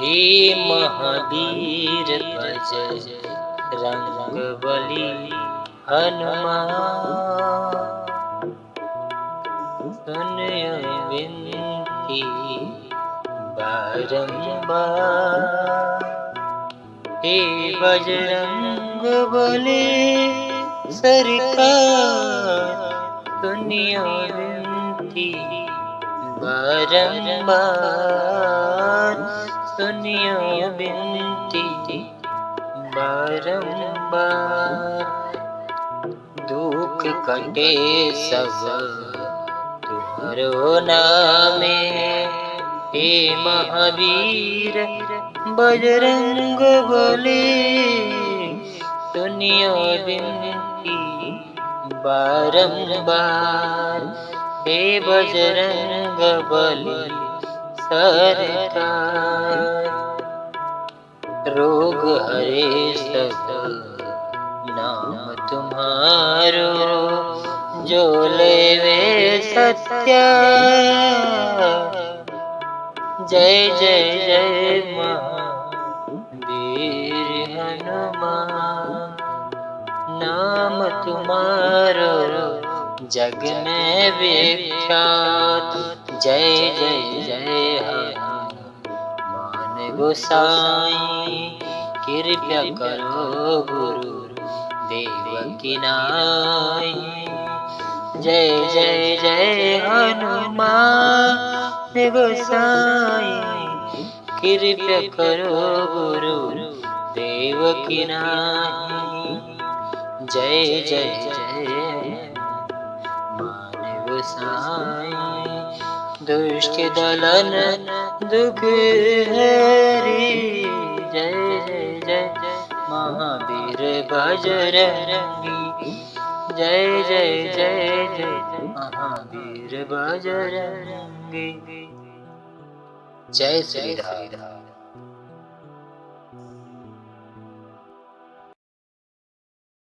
हे महावीर भज रंग बली हनुमान। सुनियो विनती बारंबार, हे बजरंग बली सरकार। सुनियो विनती बारंबार, सुनियो विनती बारंबार। दुख कटे सब तुम्हारो नामे, हे महावीर बजरंग बली। सुनियो विनती बारंबार, हे बजरंग बली सरकार। रोग हरे सब नाम तुम्हारो, जो लेवे सत्या। जय जय जय महावीर हनुमान। नाम तुम्हारो जग में विख्यात। जय जय जय हनुमान गोसाई। कृपा करो गुरु देवकी नाई। जय जय जय हनुमान गोसाई। कृपा करो गुरु देवकी नाई। जय जय जय मान गोसाई। दुष्ट दलन दुख हरी। जय जय जय महावीर बजरंगी। जय जय जय जय महावीर बजरंगी। जय श्री राम।